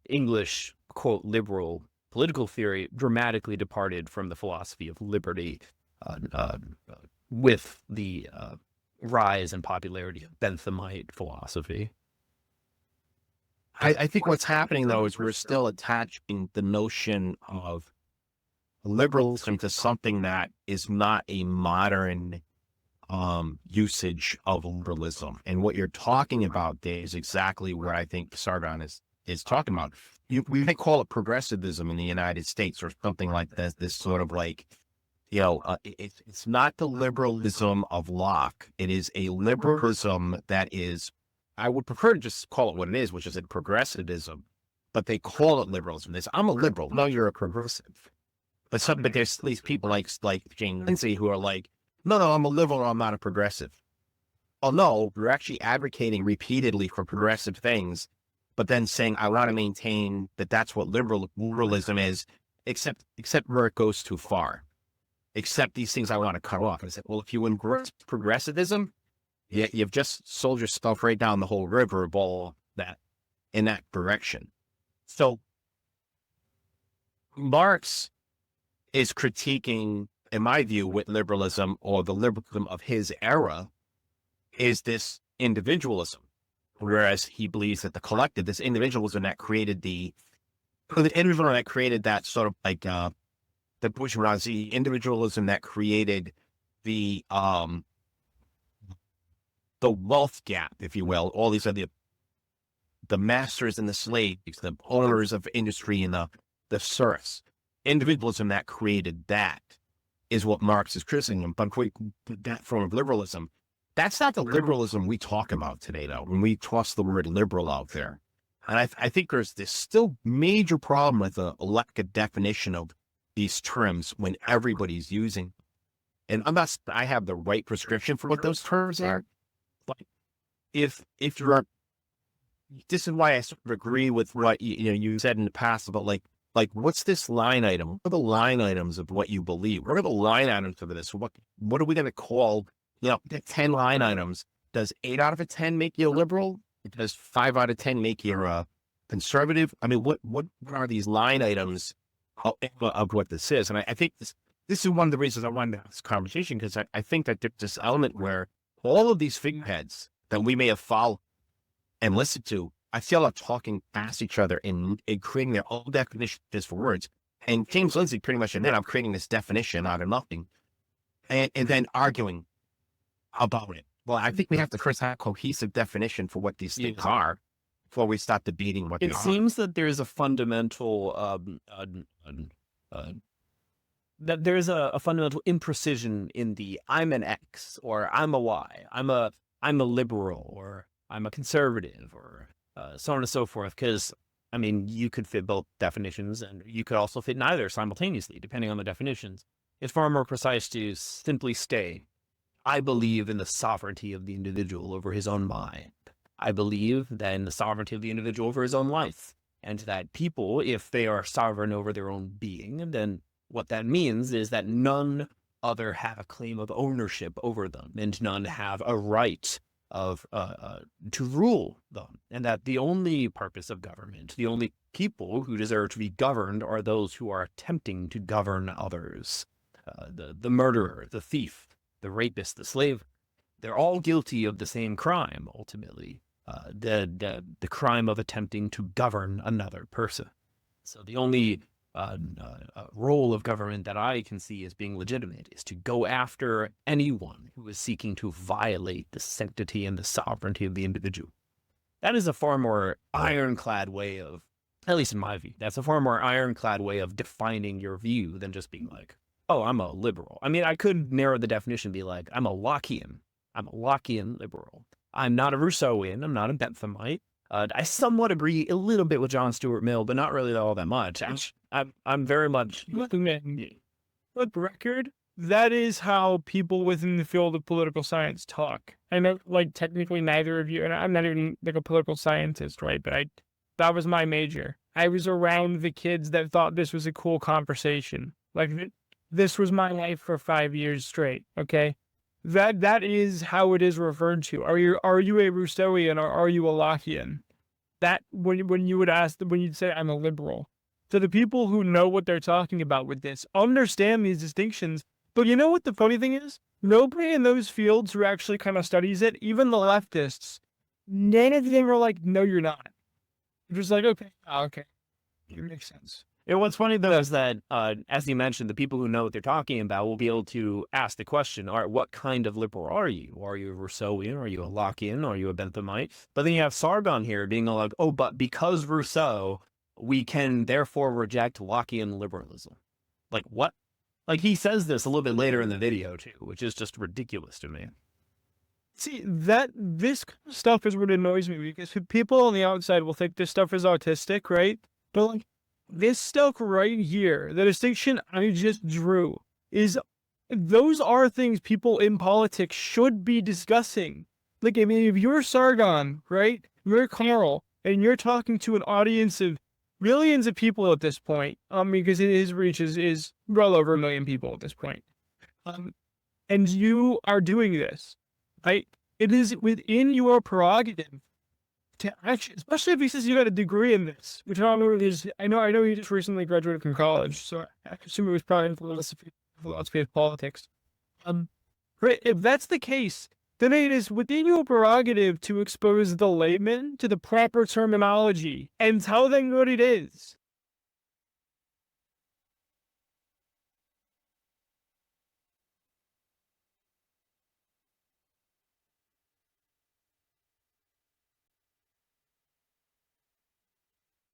English, quote, liberal political theory, dramatically departed from the philosophy of liberty with the rise and popularity of Benthamite philosophy. I think what's happening, though, is we're still attaching the notion of liberalism to something that is not a modern usage of liberalism. And what you're talking about there is exactly what I think Sargon is talking about. We may call it progressivism in the United States or something like that, this sort of like, it's not the liberalism of Locke. It is a liberalism that is, I would prefer to just call it what it is, which is a progressivism, but they call it liberalism. They say, I'm a liberal. No, you're a progressive. But there's these people like Jane Lindsay who are like, no, I'm a liberal, I'm not a progressive. Oh no, you're actually advocating repeatedly for progressive things, but then saying, I want to maintain that that's what liberalism is, except where it goes too far. Except these things I want to cut off. And I said, well, if you embrace progressivism, you've just sold yourself right down the whole river ball in that direction. So Marx is critiquing, in my view, with liberalism, or the liberalism of his era, is this individualism. Whereas he believes that the collective, this individualism that created the individualism that created that sort of like the bourgeoisie, individualism that created the wealth gap, if you will. All these are the masters and the slaves, the owners of industry and the serfs. Individualism that created that is what Marx is criticizing. But that form of liberalism, that's not the liberalism we talk about today, though, when we toss the word liberal out there. And I think there's this still major problem with a lack of definition of these terms when everybody's using. And I have the right prescription for what those terms are. But if you're, this is why I sort of agree with what you said in the past about like what's this line item? What are the line items of what you believe? What are the line items of this? What are we going to call, 10 line items? Does 8 out of 10 make you a liberal? Does 5 out of 10 make you a conservative? I mean, what are these line items of what this is? And I think this is one of the reasons I wanted to have this conversation, because I think that there's this element where all of these figureheads that we may have followed and listened to, I feel are talking past each other and creating their own definitions for words. And James Lindsay pretty much admitted, I'm creating this definition out of nothing. And then arguing about it. Well, I think we have to first have a cohesive definition for what these things Yes. are before we start debating what they It are. seems that there's a fundamental that there's a fundamental imprecision in the I'm an X or I'm a Y, I'm a liberal or I'm a conservative or so on and so forth. Because I mean, you could fit both definitions, and you could also fit neither simultaneously, depending on the definitions. It's far more precise to simply say, I believe in the sovereignty of the individual over his own mind. I believe that in the sovereignty of the individual over his own life, and that people, if they are sovereign over their own being, then what that means is that none other have a claim of ownership over them, and none have a right of to rule them, and that the only purpose of government, the only people who deserve to be governed, are those who are attempting to govern others. The murderer, the thief, the rapist, the slave, they're all guilty of the same crime, ultimately, the crime of attempting to govern another person. So the only role of government that I can see as being legitimate is to go after anyone who is seeking to violate the sanctity and the sovereignty of the individual. That is a far more ironclad way of, at least in my view, that's a far more ironclad way of defining your view than just being like, oh, I'm a liberal. I mean, I could narrow the definition and be like, I'm a Lockean. I'm a Lockean liberal. I'm not a Rousseauian. I'm not a Benthamite. I somewhat agree a little bit with John Stuart Mill, but not really all that much. I'm very much. Let the record, that is how people within the field of political science talk. I know, like, technically neither of you, and I'm not even like a political scientist, right? But that was my major. I was around the kids that thought this was a cool conversation. Like, this was my life for 5 years straight. Okay, that is how it is referred to. Are you a Rousseauian or are you a Lockean? That when you would ask, when you'd say I'm a liberal. So the people who know what they're talking about with this understand these distinctions. But you know what the funny thing is? Nobody in those fields who actually kind of studies it, even the leftists, none of them are like, no, you're not. You're just like, okay, okay, it makes sense. And what's funny, though, is that, as you mentioned, the people who know what they're talking about will be able to ask the question, all right, what kind of liberal are you? Are you a Rousseauian? Are you a Lockean? Are you a Benthamite? But then you have Sargon here being like, oh, but because Rousseau, we can therefore reject Lockean liberalism. Like, what? Like, he says this a little bit later in the video, too, which is just ridiculous to me. See, this kind of stuff is what annoys me, because people on the outside will think this stuff is autistic, right? But, like, this stuff right here, the distinction I just drew, is those are things people in politics should be discussing. Like, I mean, if you're Sargon, right? You're Carl, and you're talking to an audience of millions of people at this point, because his reach is well over 1 million people at this point. And you are doing this, right? It is within your prerogative to actually, especially if he says you got a degree in this, which I don't know what it is. I know you just recently graduated from college, so I assume it was probably in philosophy of politics. Right, if that's the case, then it is within your prerogative to expose the layman to the proper terminology and tell them what it is.